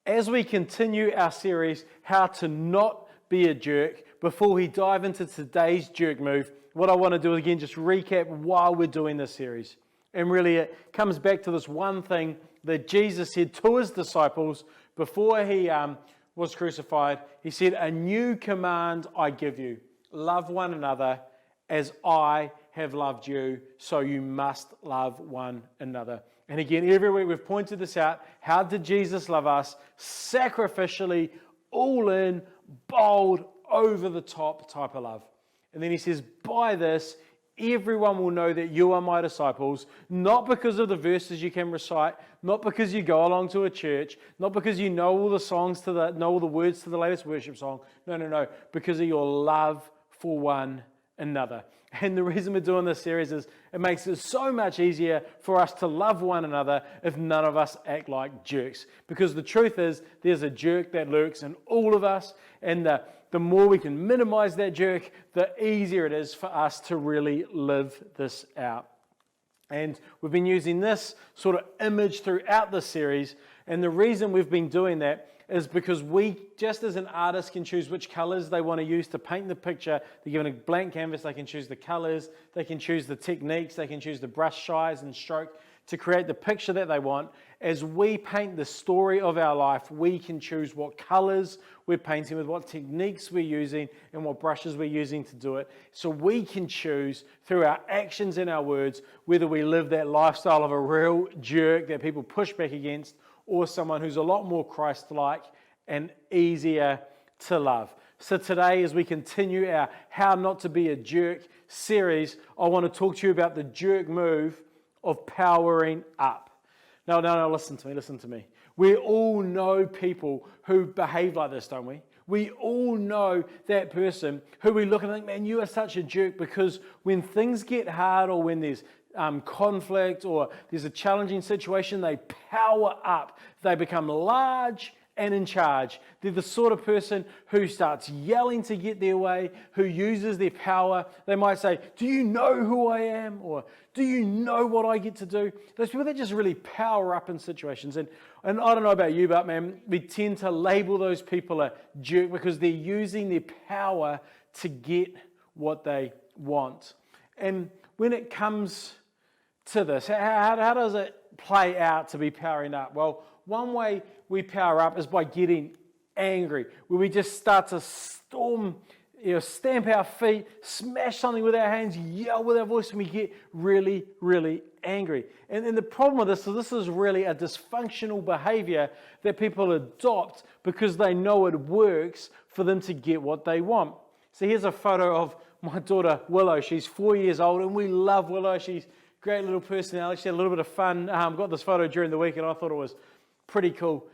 As we continue our series, How to Not Be a Jerk, before we dive into today's jerk move, what I want to do again, just recap while we're doing this series. And really it comes back to this one thing that Jesus said to his disciples before he was crucified. He said, "A new command I give you, love one another as I have loved you, so you must love one another." And again, every week we've pointed this out. How did Jesus love us? Sacrificially, all in, bold, over the top type of love. And then he says, by this, everyone will know that you are my disciples, not because of the verses you can recite, not because you go along to a church, not because you know all the songs know all the words to the latest worship song. No, because of your love for one another. And the reason we're doing this series is it makes it so much easier for us to love one another if none of us act like jerks. Because the truth is, there's a jerk that lurks in all of us, and the more we can minimize that jerk, the easier it is for us to really live this out. And we've been using this sort of image throughout the series, and the reason we've been doing that is because we, just as an artist can choose which colors they want to use to paint the picture, they're given a blank canvas, they can choose the colors, they can choose the techniques, they can choose the brush size and stroke to create the picture that they want. As we paint the story of our life, we can choose what colors we're painting with, what techniques we're using, and what brushes we're using to do it. So we can choose through our actions and our words whether we live that lifestyle of a real jerk that people push back against, or someone who's a lot more Christ-like and easier to love. So today, as we continue our How Not to Be a Jerk series, I want to talk to you about the jerk move of powering up. No, listen to me. We all know people who behave like this, don't we? We all know that person who we look and think, man, you are such a jerk, because when things get hard or when there's conflict or there's a challenging situation, they power up. They become large and in charge. They're the sort of person who starts yelling to get their way, who uses their power. They might say, "Do you know who I am?" Or "Do you know what I get to do?" Those people that just really power up in situations. And I don't know about you, but man, we tend to label those people a jerk because they're using their power to get what they want. And when it comes to this, how does it play out to be powering up? Well, one way we power up is by getting angry, where we just start to storm, stamp our feet, smash something with our hands, yell with our voice, and we get really, really angry. And the problem with this is really a dysfunctional behavior that people adopt because they know it works for them to get what they want. So here's a photo of my daughter Willow. She's 4 years old, and we love Willow. She's great little personality. She had a little bit of fun. Got this photo during the week, and I thought it was pretty cool.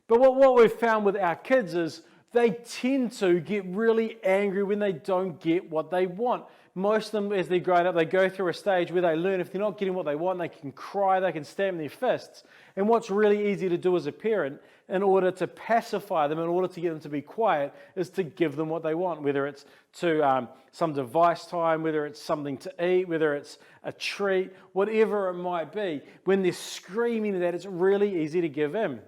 But what we've found with our kids is they tend to get really angry when they don't get what they want. Most of them, as they're growing up, they go through a stage where they learn if they're not getting what they want, they can cry, they can stamp their fists. And what's really easy to do as a parent, in order to pacify them, in order to get them to be quiet, is to give them what they want, whether it's to some device time, whether it's something to eat, whether it's a treat, whatever it might be. When they're screaming at that, it's really easy to give in.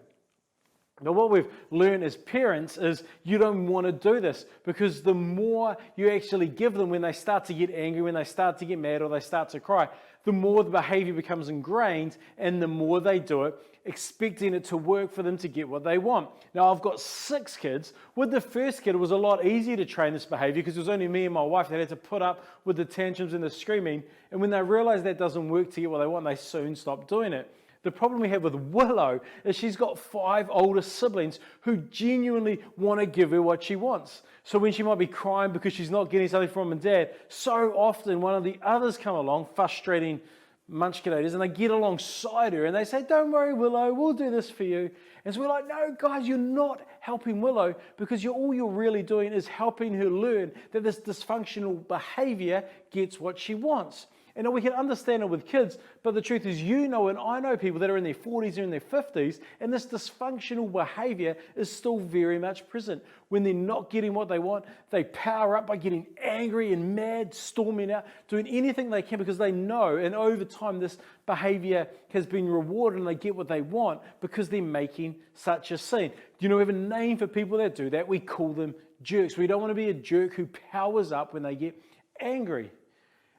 Now, what we've learned as parents is you don't want to do this, because the more you actually give them when they start to get angry, when they start to get mad or they start to cry, the more the behavior becomes ingrained, and the more they do it, expecting it to work for them to get what they want. Now, I've got 6 kids. With the first kid, it was a lot easier to train this behavior because it was only me and my wife that had to put up with the tantrums and the screaming. And when they realize that doesn't work to get what they want, they soon stop doing it. The problem we have with Willow is she's got 5 older siblings who genuinely want to give her what she wants. So when she might be crying because she's not getting something from mum and dad, so often one of the others come along, frustrating munchkinators, and they get alongside her and they say, "Don't worry, Willow, we'll do this for you." And so we're like, "No, guys, you're not helping Willow, because all you're really doing is helping her learn that this dysfunctional behavior gets what she wants." And we can understand it with kids, but the truth is, you know, and I know people that are in their 40s or in their 50s, and this dysfunctional behavior is still very much present. When they're not getting what they want, they power up by getting angry and mad, storming out, doing anything they can because they know, and over time this behavior has been rewarded and they get what they want because they're making such a scene. Do you know we have a name for people that do that? We call them jerks. We don't want to be a jerk who powers up when they get angry.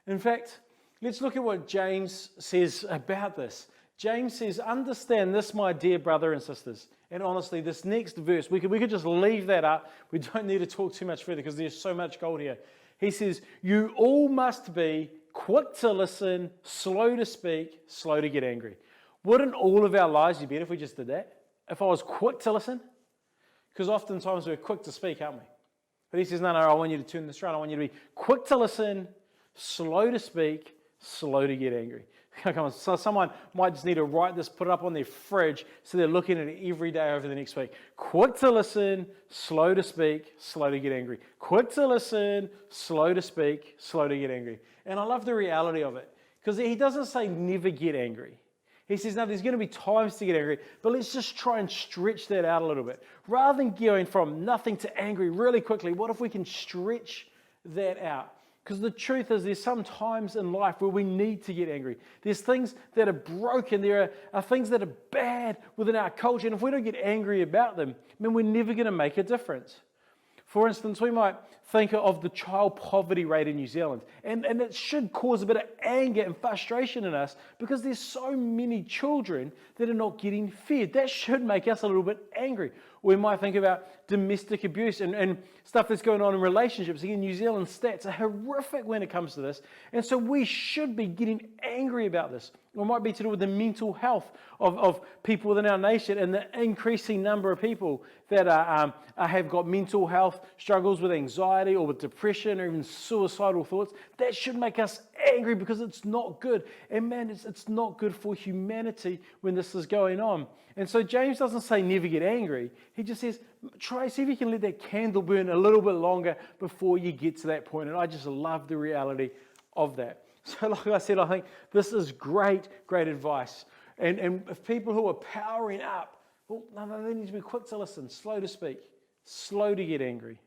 In fact, let's look at what James says about this. James says, understand this, my dear brother and sisters. And honestly, this next verse, we could just leave that up. We don't need to talk too much further because there's so much gold here. He says, you all must be quick to listen, slow to speak, slow to get angry. Wouldn't all of our lives be better if we just did that? If I was quick to listen? Because oftentimes we're quick to speak, aren't we? But he says, no, I want you to turn this around. I want you to be quick to listen, slow to speak, slow to get angry. Come on, so someone might just need to write this, put it up on their fridge, so they're looking at it every day over the next week. Quick to listen, slow to speak, slow to get angry. Quick to listen, slow to speak, slow to get angry. And I love the reality of it, because he doesn't say never get angry. He says, no, there's going to be times to get angry, but let's just try and stretch that out a little bit. Rather than going from nothing to angry really quickly, what if we can stretch that out? Because the truth is there's some times in life where we need to get angry. There's things that are broken. There are things that are bad within our culture. And if we don't get angry about them, then we're never going to make a difference. For instance, we might think of the child poverty rate in New Zealand. And it should cause a bit of anger and frustration in us because there's so many children that are not getting fed. That should make us a little bit angry. We might think about domestic abuse and stuff that's going on in relationships. Again, New Zealand stats are horrific when it comes to this. And so we should be getting angry about this. Or it might be to do with the mental health of people within our nation and the increasing number of people that have got mental health struggles with anxiety or with depression or even suicidal thoughts. That should make us angry because it's not good. And man, it's not good for humanity when this is going on. And so James doesn't say never get angry. He just says, try, see if you can let that candle burn a little bit longer before you get to that point. And I just love the reality of that. So like I said, I think this is great advice. And if people who are powering up, well, no, they need to be quick to listen, slow to speak, slow to get angry.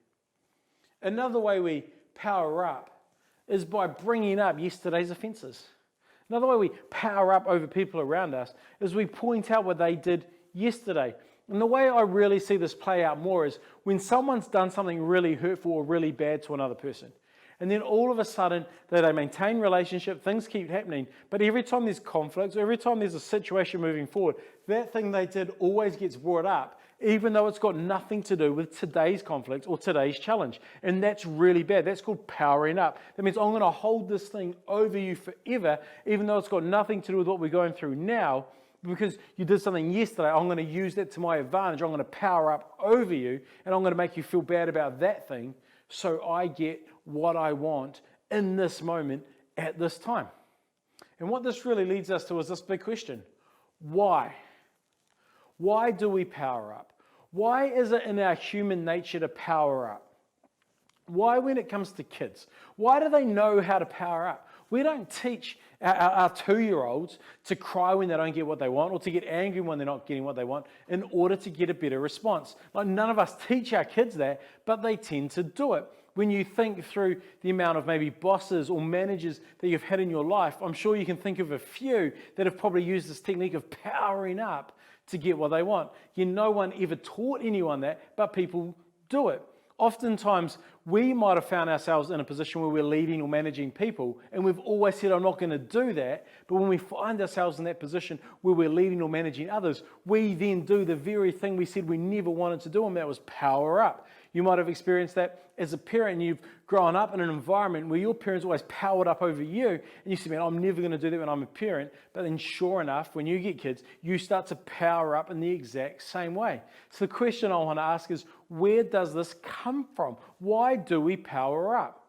Another way we power up is by bringing up yesterday's offenses. Another way we power up over people around us is we point out what they did yesterday. And the way I really see this play out more is when someone's done something really hurtful or really bad to another person. And then all of a sudden, they maintain relationship, things keep happening, but every time there's conflict, or every time there's a situation moving forward, that thing they did always gets brought up, even though it's got nothing to do with today's conflict or today's challenge. And that's really bad. That's called powering up. That means I'm going to hold this thing over you forever, even though it's got nothing to do with what we're going through now. Because you did something yesterday, I'm going to use that to my advantage. I'm going to power up over you, and I'm going to make you feel bad about that thing so I get what I want in this moment at this time. And what this really leads us to is this big question. Why? Why do we power up? Why is it in our human nature to power up? Why when it comes to kids? Why do they know how to power up? We don't teach our 2-year-olds to cry when they don't get what they want or to get angry when they're not getting what they want in order to get a better response. Like none of us teach our kids that, but they tend to do it. When you think through the amount of maybe bosses or managers that you've had in your life, I'm sure you can think of a few that have probably used this technique of powering up to get what they want. No one ever taught anyone that, but people do it. Oftentimes, we might have found ourselves in a position where we're leading or managing people, and we've always said, I'm not going to do that. But when we find ourselves in that position where we're leading or managing others, we then do the very thing we said we never wanted to do, and that was power up. You might have experienced that as a parent. You've grown up in an environment where your parents always powered up over you, and you say, man, I'm never going to do that when I'm a parent. But then sure enough, when you get kids, you start to power up in the exact same way. So the question I want to ask is, where does this come from? Why do we power up?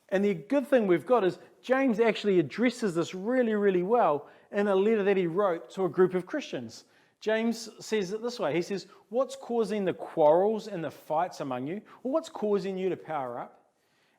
And the good thing we've got is James actually addresses this really, really well in a letter that he wrote to a group of Christians. James says it this way. He says, what's causing the quarrels and the fights among you? Or what's causing you to power up?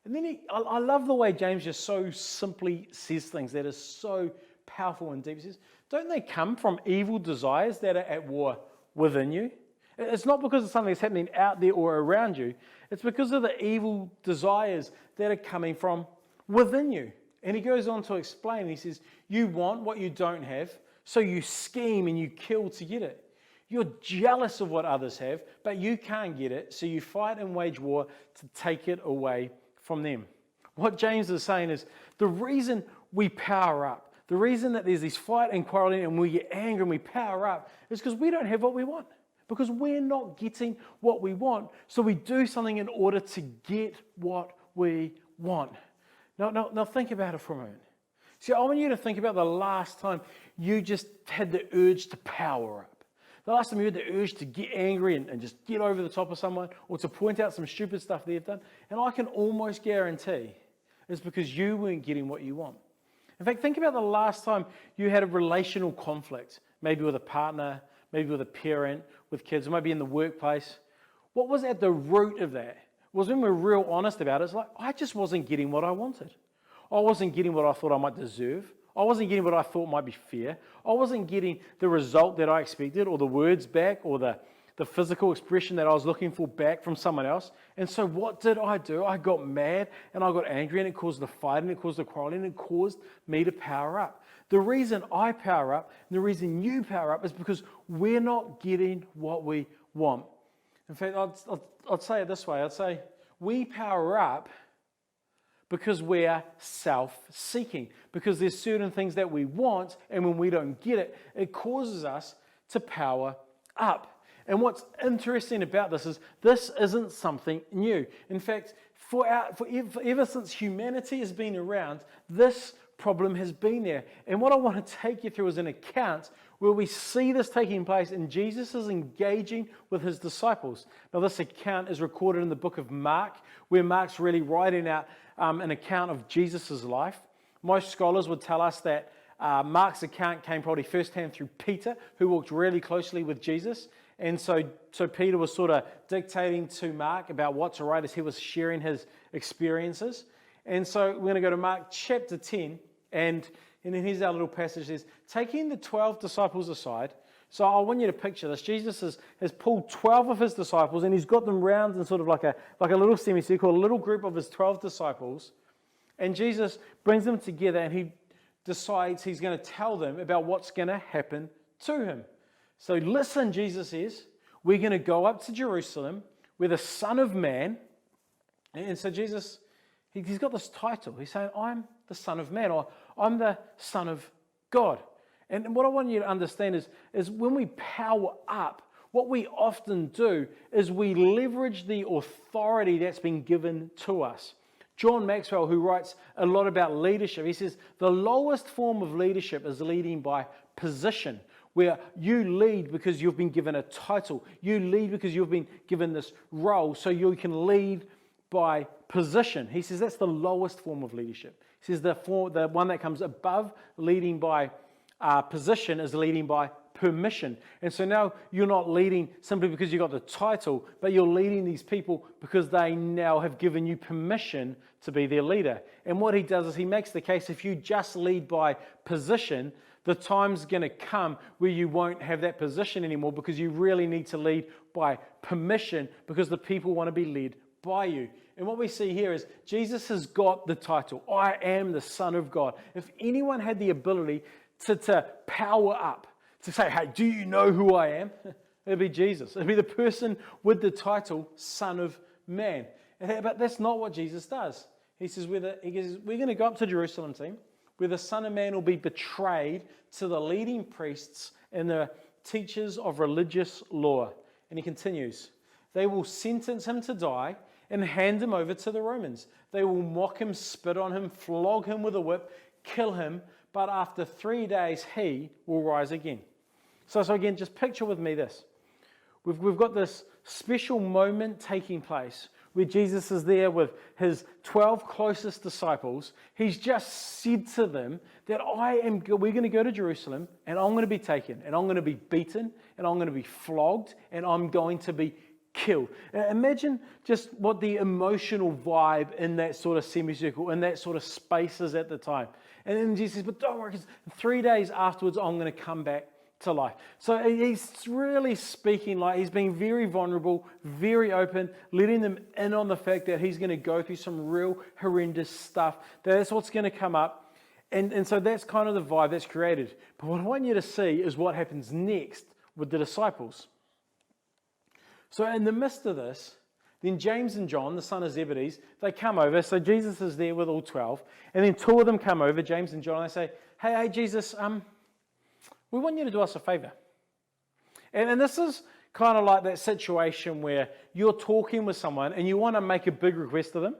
And then I love the way James just so simply says things that is so powerful and deep. He says, don't they come from evil desires that are at war within you? It's not because of something that's happening out there or around you. It's because of the evil desires that are coming from within you. And he goes on to explain, he says, you want what you don't have, so you scheme and you kill to get it. You're jealous of what others have, but you can't get it, so you fight and wage war to take it away from them. What James is saying is the reason we power up, the reason that there's this fight and quarreling and we get angry and we power up is because we don't have what we want. Because we're not getting what we want, so we do something in order to get what we want. Now think about it for a moment. See, I want you to think about the last time you just had the urge to power up. The last time you had the urge to get angry and just get over the top of someone or to point out some stupid stuff they've done. And I can almost guarantee it's because you weren't getting what you want. In fact, think about the last time you had a relational conflict, maybe with a partner, maybe with a parent, with kids, or maybe in the workplace. What was at the root of that? Was when we're real honest about it, it's like, I just wasn't getting what I wanted. I wasn't getting what I thought I might deserve. I wasn't getting what I thought might be fair. I wasn't getting the result that I expected, or the words back, or the physical expression that I was looking for back from someone else. And so what did I do? I got mad and I got angry, and it caused the fight and it caused the quarreling and it caused me to power up. The reason I power up and the reason you power up is because we're not getting what we want. In fact, I'd say it this way. I'd say we power up because we're self-seeking, because there's certain things that we want, and when we don't get it, it causes us to power up. And what's interesting about this is this isn't something new. In fact, ever since humanity has been around, this problem has been there. And what I want to take you through is an account where we see this taking place, and Jesus is engaging with his disciples. Now, this account is recorded in the book of Mark, where Mark's really writing out an account of Jesus' life. Most scholars would tell us that Mark's account came probably firsthand through Peter, who walked really closely with Jesus. And so Peter was sort of dictating to Mark about what to write as he was sharing his experiences. And so we're going to go to Mark chapter 10, and then here's our little passage. It says, taking the 12 disciples aside. So I want you to picture this. Jesus has pulled 12 of his disciples, and he's got them round in sort of like a little semicircle, a little group of his 12 disciples. And Jesus brings them together, and he decides he's going to tell them about what's going to happen to him. So listen, Jesus says, we're going to go up to Jerusalem where the Son of Man, and so Jesus, he's got this title. He's saying, I'm the Son of Man, or I'm the Son of God. And what I want you to understand is when we power up, what we often do is we leverage the authority that's been given to us. John Maxwell, who writes a lot about leadership, he says, the lowest form of leadership is leading by position, where you lead because you've been given a title. You lead because you've been given this role, so you can lead by position. He says that's the lowest form of leadership. He says the one that comes above leading by position is leading by permission. And so now you're not leading simply because you got the title, but you're leading these people because they now have given you permission to be their leader. And what he does is he makes the case, if you just lead by position, the time's going to come where you won't have that position anymore, because you really need to lead by permission, because the people want to be led by you. And what we see here is Jesus has got the title, I am the Son of God. If anyone had the ability to power up, to say, hey, do you know who I am? It'd be Jesus. It'd be the person with the title, Son of Man. But that's not what Jesus does. He says, we're going to go up to Jerusalem, team, where the Son of Man will be betrayed to the leading priests and the teachers of religious law. And he continues, they will sentence him to die and hand him over to the Romans. They will mock him, spit on him, flog him with a whip, kill him, but after 3 days he will rise again. So again, just picture with me this. We've got this special moment taking place where Jesus is there with his 12 closest disciples. He's just said to them that we're going to go to Jerusalem, and I'm going to be taken, and I'm going to be beaten, and I'm going to be flogged, and I'm going to be killed. Imagine just what the emotional vibe in that sort of semicircle, in that sort of space is at the time. And then Jesus says, but don't worry, because 3 days afterwards, I'm going to come back to life. So he's really speaking like he's being very vulnerable, very open, letting them in on the fact that he's going to go through some real horrendous stuff. That's what's going to come up. And so that's kind of the vibe that's created. But what I want you to see is what happens next with the disciples. So in the midst of this, then James and John, the son of Zebedee, they come over. So Jesus is there with all 12. And then 2 of them come over, James and John, and they say, hey, Jesus, we want you to do us a favor. And this is kind of like that situation where you're talking with someone and you want to make a big request of them.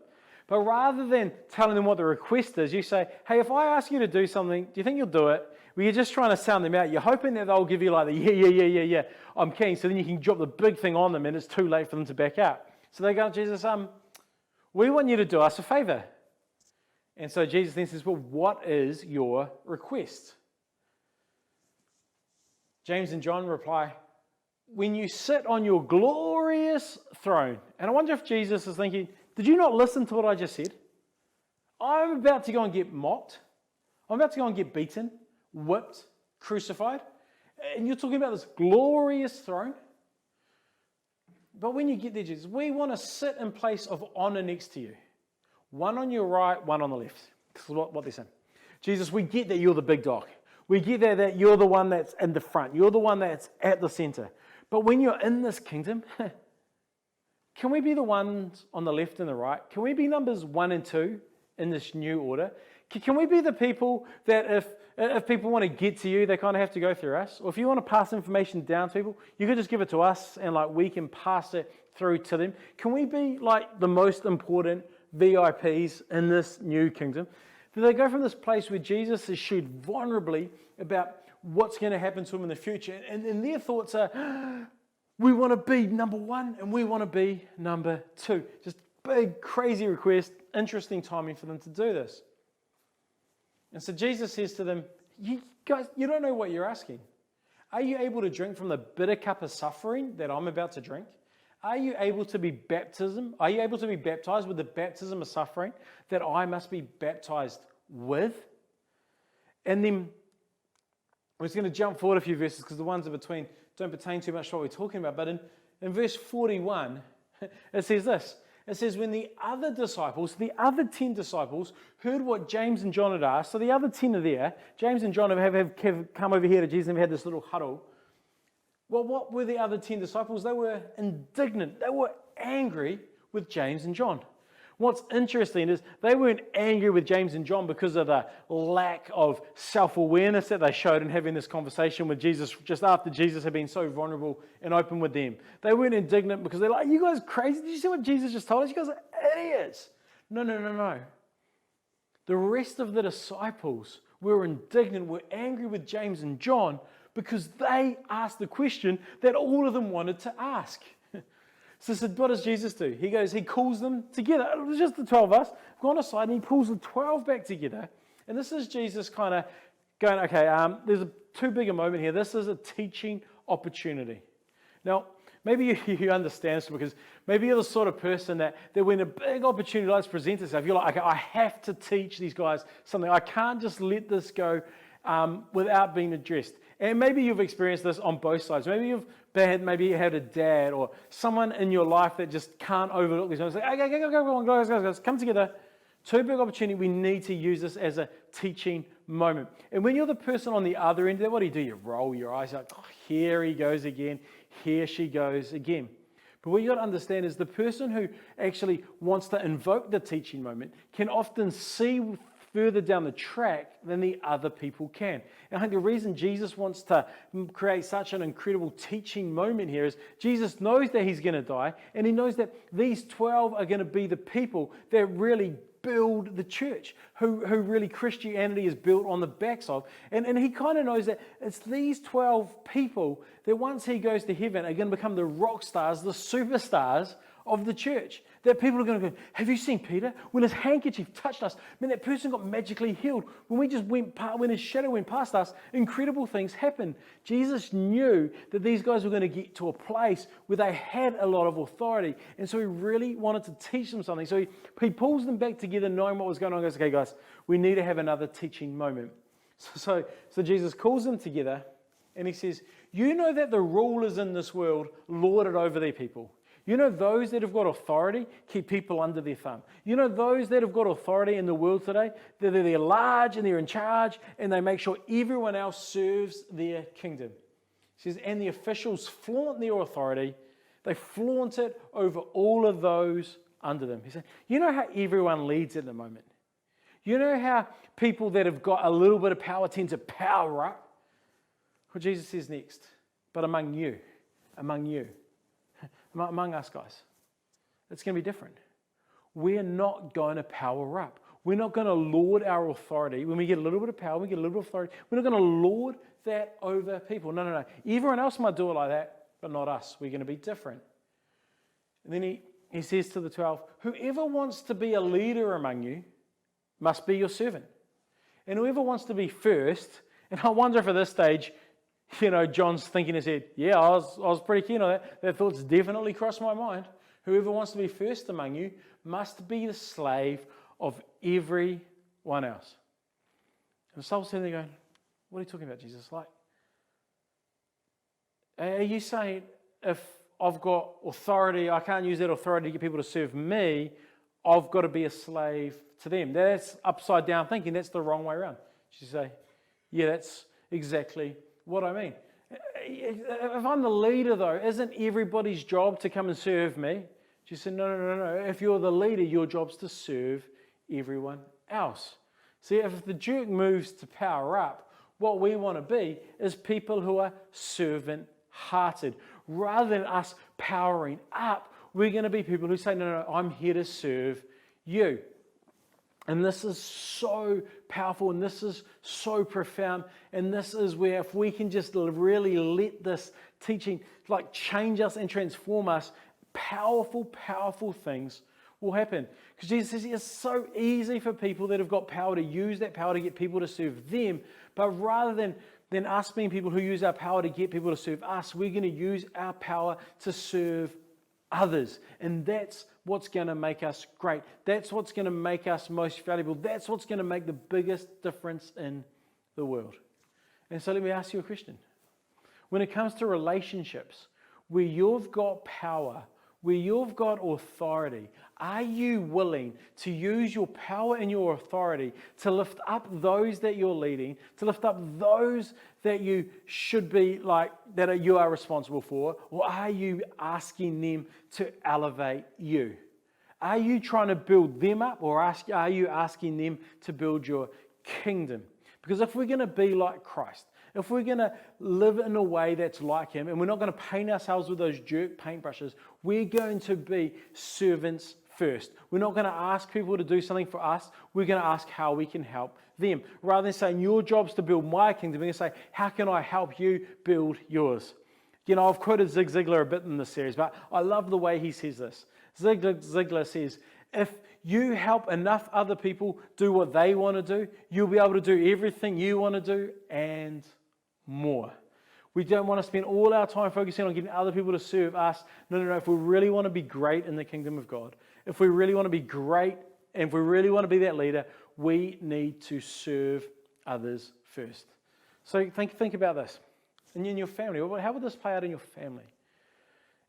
But rather than telling them what the request is, you say, hey, if I ask you to do something, do you think you'll do it? Well, you're just trying to sound them out. You're hoping that they'll give you like the yeah, I'm keen. So then you can drop the big thing on them and it's too late for them to back out. So they go, Jesus, we want you to do us a favor. And so Jesus then says, well, what is your request? James and John reply, when you sit on your glorious throne. And I wonder if Jesus is thinking, did you not listen to what I just said? I'm about to go and get mocked. I'm about to go and get beaten, whipped, crucified. And you're talking about this glorious throne. But when you get there, Jesus, we want to sit in place of honor next to you. One on your right, one on the left. This is what they're saying. Jesus, we get that you're the big dog. We get that you're the one that's in the front. You're the one that's at the center. But when you're in this kingdom, can we be the ones on the left and the right? Can we be numbers 1 and 2 in this new order? Can we be the people that if people want to get to you, they kind of have to go through us? Or if you want to pass information down to people, you could just give it to us and like we can pass it through to them. Can we be like the most important VIPs in this new kingdom? Do they go from this place where Jesus is shared vulnerably about what's going to happen to him in the future, and their thoughts are, we want to be number 1 and we want to be number 2. Just big, crazy request, interesting timing for them to do this. And so Jesus says to them, you guys, you don't know what you're asking. Are you able to drink from the bitter cup of suffering that I'm about to drink? Are you able to be baptized with the baptism of suffering that I must be baptized with? And then I'm just going to jump forward a few verses because the ones in between don't pertain too much to what we're talking about. But in verse 41, it says this. It says, when the other 10 disciples, heard what James and John had asked, so the other 10 are there, James and John have come over here to Jesus and have had this little huddle. Well, what were the other 10 disciples? They were indignant. They were angry with James and John. What's interesting is they weren't angry with James and John because of the lack of self-awareness that they showed in having this conversation with Jesus just after Jesus had been so vulnerable and open with them. They weren't indignant because they're like, you guys crazy? Did you see what Jesus just told us? You guys are idiots. No. The rest of the disciples were indignant, were angry with James and John because they asked the question that all of them wanted to ask. So what does Jesus do? He calls them together. It was just the 12 of us. Gone aside and he pulls the 12 back together. And this is Jesus kind of going, okay, there's a too big a moment here. This is a teaching opportunity. Now, maybe you understand this because maybe you're the sort of person that when a big opportunity like this presents itself, you're like, okay, I have to teach these guys something. I can't just let this go without being addressed. And maybe you've experienced this on both sides. Maybe you had a dad or someone in your life that just can't overlook these moments. Like, okay, go, guys, come together. Too big opportunity. We need to use this as a teaching moment. And when you're the person on the other end of that, what do? You roll your eyes like, oh, here he goes again. Here she goes again. But what you got to understand is the person who actually wants to invoke the teaching moment can often see further down the track than the other people can. And I think the reason Jesus wants to create such an incredible teaching moment here is Jesus knows that he's going to die, and he knows that these 12 are going to be the people that really build the church, who really Christianity is built on the backs of. And he kind of knows that it's these 12 people that once he goes to heaven are going to become the rock stars, the superstars of the church. That people are going to go, have you seen Peter? When his handkerchief touched us, man, that person got magically healed. When we just went past, when his shadow went past us, incredible things happened. Jesus knew that these guys were going to get to a place where they had a lot of authority. And so he really wanted to teach them something. So he pulls them back together knowing what was going on. He goes, okay, guys, we need to have another teaching moment. So Jesus calls them together and he says, you know that the rulers in this world lord it over their people. You know those that have got authority keep people under their thumb. You know those that have got authority in the world today, they're large and they're in charge and they make sure everyone else serves their kingdom. He says, and the officials flaunt their authority. They flaunt it over all of those under them. He said, you know how everyone leads at the moment? You know how people that have got a little bit of power tend to power up? What Jesus says next, but among you, among us guys, it's going to be different. We're not going to power up. We're not going to lord our authority. When we get a little bit of power, we get a little bit of authority, we're not going to lord that over people. No. Everyone else might do it like that, but not us. We're going to be different. And then he says to the 12, whoever wants to be a leader among you must be your servant. And whoever wants to be first, and I wonder if at this stage, John's thinking in his head, yeah, I was pretty keen on that. That thought's definitely crossed my mind. Whoever wants to be first among you must be the slave of everyone else. And the disciples sitting there going, what are you talking about, Jesus? Like, are you saying if I've got authority, I can't use that authority to get people to serve me, I've got to be a slave to them? That's upside down thinking. That's the wrong way around. She say, yeah, that's exactly what I mean. If I'm the leader, though, isn't everybody's job to come and serve me? She said, no. If you're the leader, your job's to serve everyone else. See, if the jerk moves to power up, what we want to be is people who are servant-hearted. Rather than us powering up, we're going to be people who say, no, I'm here to serve you. And this is so powerful, and this is so profound, and this is where if we can just really let this teaching change us and transform us, powerful things will happen. Because Jesus says it's so easy for people that have got power to use that power to get people to serve them, but rather than us being people who use our power to get people to serve us, we're going to use our power to serve others. And that's what's going to make us great. That's what's going to make us most valuable. That's what's going to make the biggest difference in the world. And so let me ask you a question. When it comes to relationships, where you've got power, where you've got authority, are you willing to use your power and your authority to lift up those that you're leading, to lift up those that you should be you are responsible for, or are you asking them to elevate you? Are you trying to build them up, or are you asking them to build your kingdom? Because if we're going to be like Christ, if we're going to live in a way that's like him, and we're not going to paint ourselves with those jerk paintbrushes, we're going to be servants first. We're not going to ask people to do something for us. We're going to ask how we can help them. Rather than saying, your job's to build my kingdom, we're going to say, how can I help you build yours? I've quoted Zig Ziglar a bit in this series, but I love the way he says this. Zig Ziglar says, if you help enough other people do what they want to do, you'll be able to do everything you want to do and more. We don't want to spend all our time focusing on getting other people to serve us. No. If we really want to be great in the kingdom of God, if we really want to be great, and if we really want to be that leader, we need to serve others first. So think about this. And in your family, how would this play out in your family?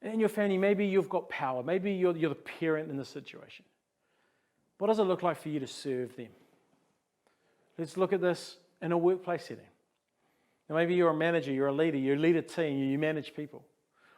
In your family, maybe you've got power. Maybe you're the parent in this situation. What does it look like for you to serve them? Let's look at this in a workplace setting. Now, maybe you're a manager, you're a leader, you lead a team, you manage people.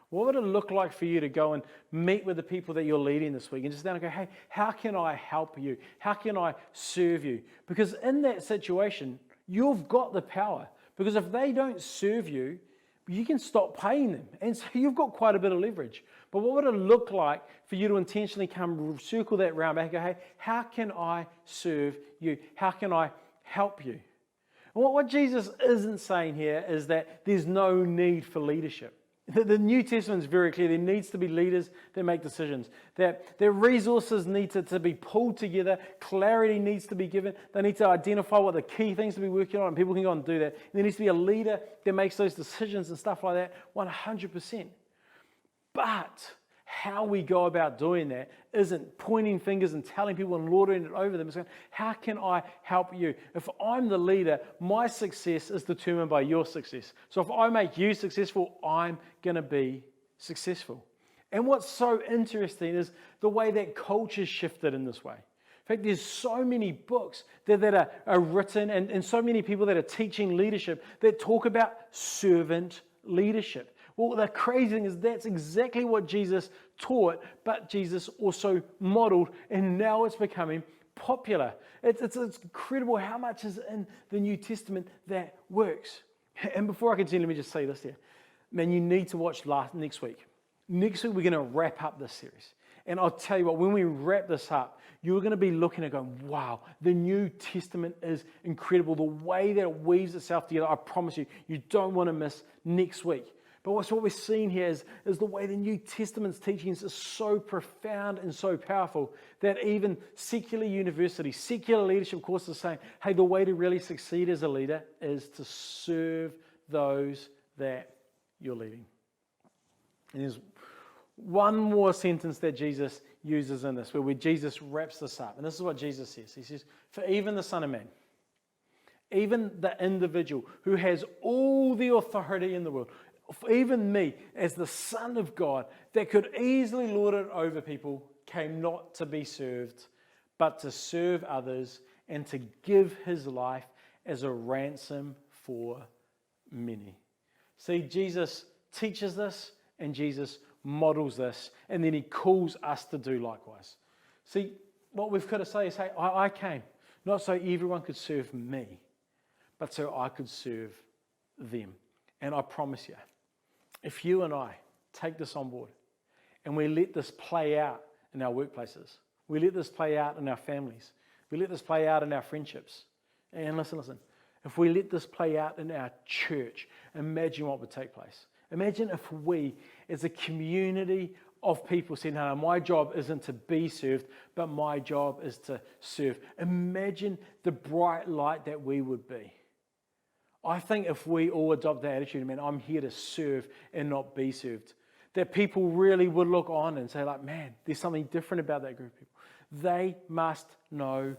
What would it look like for you to go and meet with the people that you're leading this week and just down and go, hey, how can I help you? How can I serve you? Because in that situation, you've got the power. Because if they don't serve you, you can stop paying them. And so you've got quite a bit of leverage. But what would it look like for you to intentionally come circle that round back and go, hey, how can I serve you? How can I help you? And what Jesus isn't saying here is that there's no need for leadership. The New Testament is very clear. There needs to be leaders that make decisions. That their resources need to be pulled together. Clarity needs to be given. They need to identify what the key things to be working on, and people can go and do that. And there needs to be a leader that makes those decisions and stuff like that 100%. But how we go about doing that isn't pointing fingers and telling people and lording it over them. It's going, how can I help you? If I'm the leader, my success is determined by your success. So if I make you successful, I'm going to be successful. And what's so interesting is the way that culture's shifted in this way. In fact, there's so many books that are written and so many people that are teaching leadership that talk about servant leadership. Well, the crazy thing is that's exactly what Jesus taught, but Jesus also modeled, and now it's becoming popular. It's incredible how much is in the New Testament that works. And before I continue, let me just say this here. Man, you need to watch next week. Next week, we're going to wrap up this series. And I'll tell you what, when we wrap this up, you're going to be looking and going, wow, the New Testament is incredible. The way that it weaves itself together, I promise you, you don't want to miss next week. But what we're seeing here is the way the New Testament's teachings is so profound and so powerful that even secular universities, secular leadership courses are saying, hey, the way to really succeed as a leader is to serve those that you're leading. And there's one more sentence that Jesus uses in this, where Jesus wraps this up. And this is what Jesus says. He says, for even the Son of Man, even the individual who has all the authority in the world, even me, as the Son of God, that could easily lord it over people, came not to be served, but to serve others and to give his life as a ransom for many. See, Jesus teaches this and Jesus models this, and then he calls us to do likewise. See, what we've got to say is, hey, I came not so everyone could serve me, but so I could serve them. And I promise you, if you and I take this on board and we let this play out in our workplaces, we let this play out in our families, we let this play out in our friendships, and listen, if we let this play out in our church, imagine what would take place. Imagine if we, as a community of people, said, no, my job isn't to be served, but my job is to serve. Imagine the bright light that we would be. I think if we all adopt that attitude, man, I'm here to serve and not be served, that people really would look on and say, like, man, there's something different about that group of people. They must know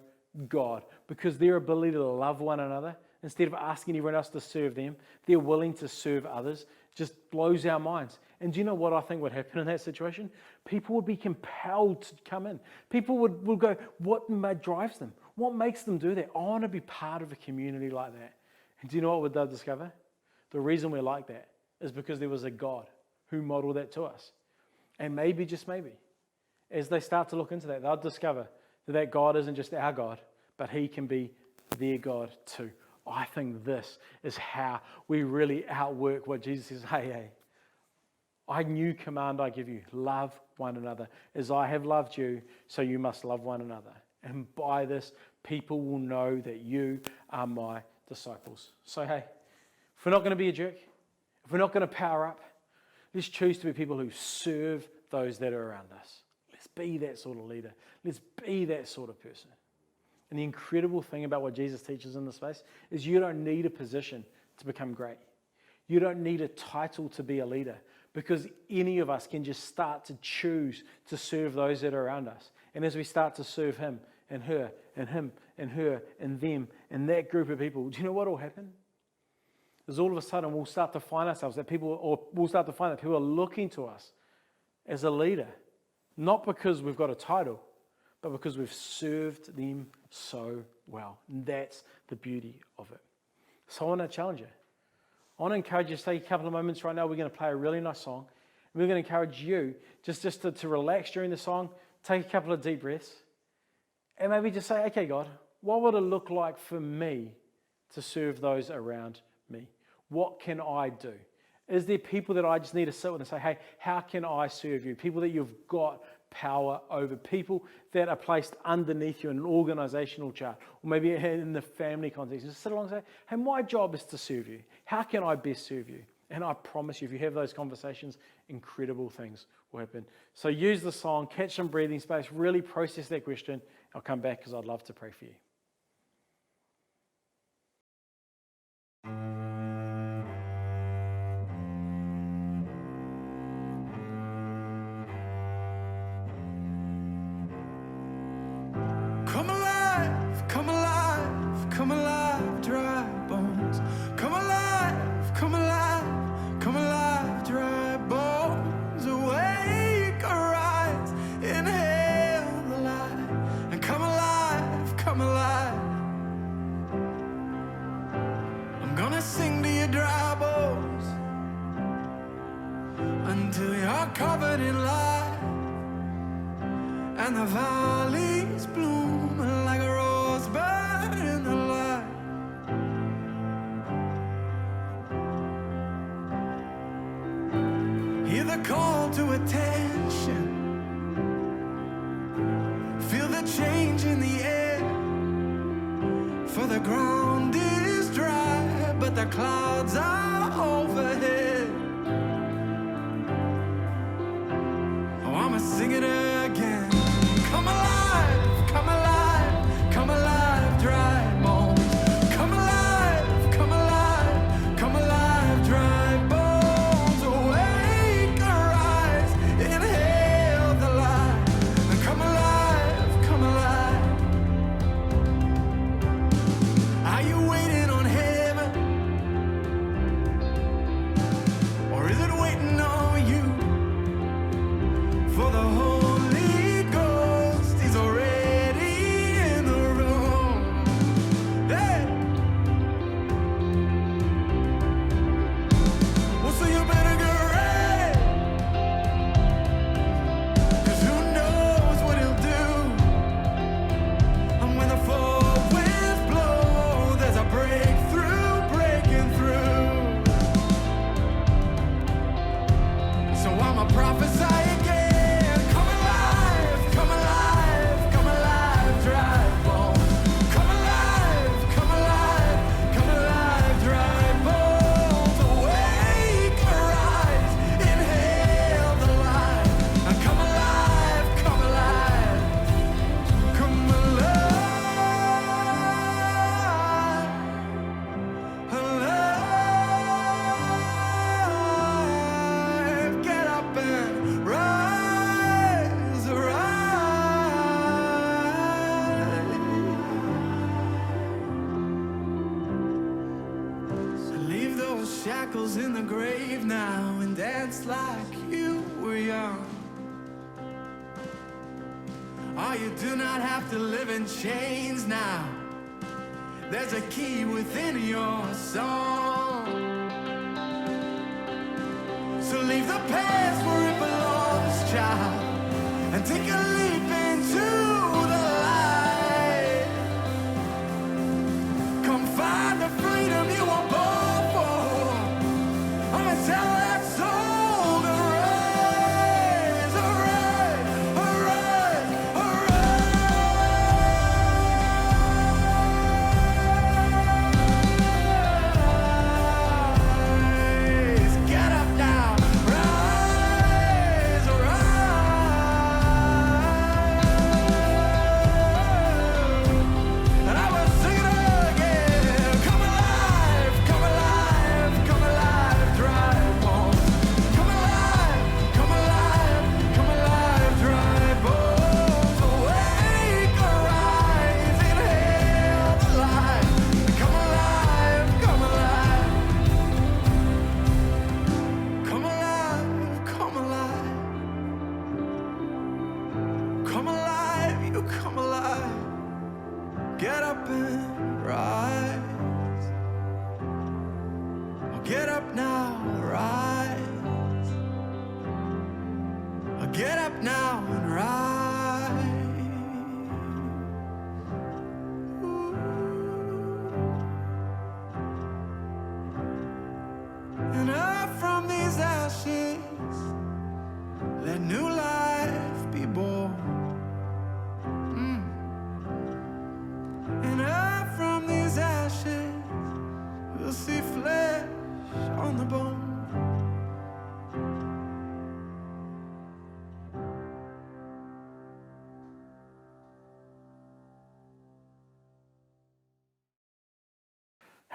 God, because their ability to love one another, instead of asking everyone else to serve them, they're willing to serve others, just blows our minds. And do you know what I think would happen in that situation? People would be compelled to come in. People would go, what drives them? What makes them do that? I want to be part of a community like that. And do you know what they'll discover? The reason we're like that is because there was a God who modeled that to us. And maybe, just maybe, as they start to look into that, they'll discover that God isn't just our God, but he can be their God too. I think this is how we really outwork what Jesus says, hey, I new command I give you, love one another. As I have loved you, so you must love one another. And by this, people will know that you are my disciples. So hey, if we're not going to be a jerk, if we're not going to power up, let's choose to be people who serve those that are around us. Let's be that sort of leader. Let's be that sort of person. And the incredible thing about what Jesus teaches in this space is you don't need a position to become great. You don't need a title to be a leader, because any of us can just start to choose to serve those that are around us. And as we start to serve him and her and him and her and them and that group of people, do you know what will happen? Is all of a sudden we'll start to find ourselves that people, or we'll start to find that people are looking to us as a leader, not because we've got a title, but because we've served them so well. And that's the beauty of it. So I want to challenge you. I want to encourage you to take a couple of moments right now. We're going to play a really nice song. We're going to encourage you just to relax during the song, take a couple of deep breaths, and maybe just say, okay, God, what would it look like for me to serve those around me? What can I do? Is there people that I just need to sit with and say, hey, how can I serve you? People that you've got power over, people that are placed underneath you in an organizational chart, or maybe in the family context. Just sit along and say, hey, my job is to serve you. How can I best serve you? And I promise you, if you have those conversations, incredible things will happen. So use the song, catch some breathing space, really process that question. I'll come back because I'd love to pray for you. Come alive, come alive, come alive, dry bones. Come alive, come alive, come alive, dry bones. Awake, arise, inhale the light, and come alive, come alive. I'm gonna sing to you, dry bones, until you're covered in light, and the valleys bloom like a rosebud in the light. Hear the call to attention, feel the change in the air, for the ground is dry, but the clouds are overhead. Oh, I'ma sing it again. Come alive, come alive, come alive, dry bones. Come alive, come alive, come alive, dry bones. Awake, arise, inhale the light, and come alive, come alive. Are you waiting on heaven, or is it waiting on you? For the Holy Ghost is already in the room. Hey! Well, so you better get ready, 'cause who knows what he'll do. And when the four winds blow, there's a breakthrough breaking through. So I'ma prophesy again. Come alive, come alive, come alive, dry bones. Come alive, come alive, come alive, dry bones. Awake, arise, inhale the light, and come alive, come alive, come alive, alive. Get up and rise, arise. Leave those shackles in the grave now and dance like you were young. Oh, you do not have to live in chains now. There's a key within your song. So leave the past where it belongs, child, and take a leap into the light. Come find the freedom you were born for. I'ma tell that soul to rise, arise, arise, arise. Get up now, rise, arise.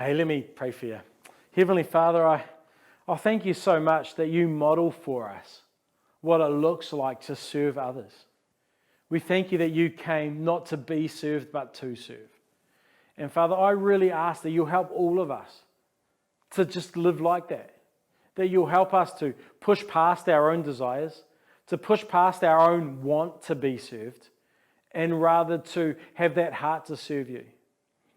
Hey, let me pray for you. Heavenly Father, I thank you so much that you model for us what it looks like to serve others. We thank you that you came not to be served, but to serve. And Father, I really ask that you'll help all of us to just live like that. That you'll help us to push past our own desires, to push past our own want to be served, and rather to have that heart to serve you.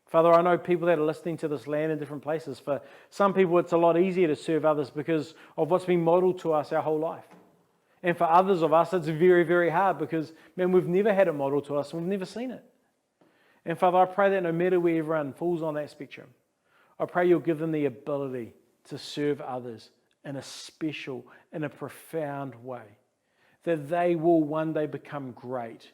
Father, I know people that are listening to this land in different places. For some people, it's a lot easier to serve others because of what's been modeled to us our whole life. And for others of us, it's very, very hard because, man, we've never had it modeled to us and we've never seen it. And Father, I pray that no matter where everyone falls on that spectrum, I pray you'll give them the ability to serve others in a special, in a profound way. That they will one day become great.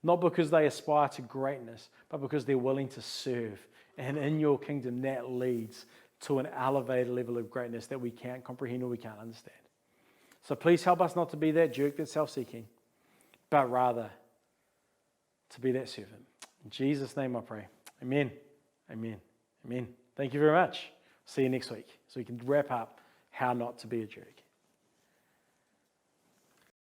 Not because they aspire to greatness, but because they're willing to serve. And in your kingdom, that leads to an elevated level of greatness that we can't comprehend or we can't understand. So please help us not to be that jerk that's self-seeking, but rather to be that servant. In Jesus' name I pray. Amen. Amen. Amen. Thank you very much. See you next week so we can wrap up how not to be a jerk.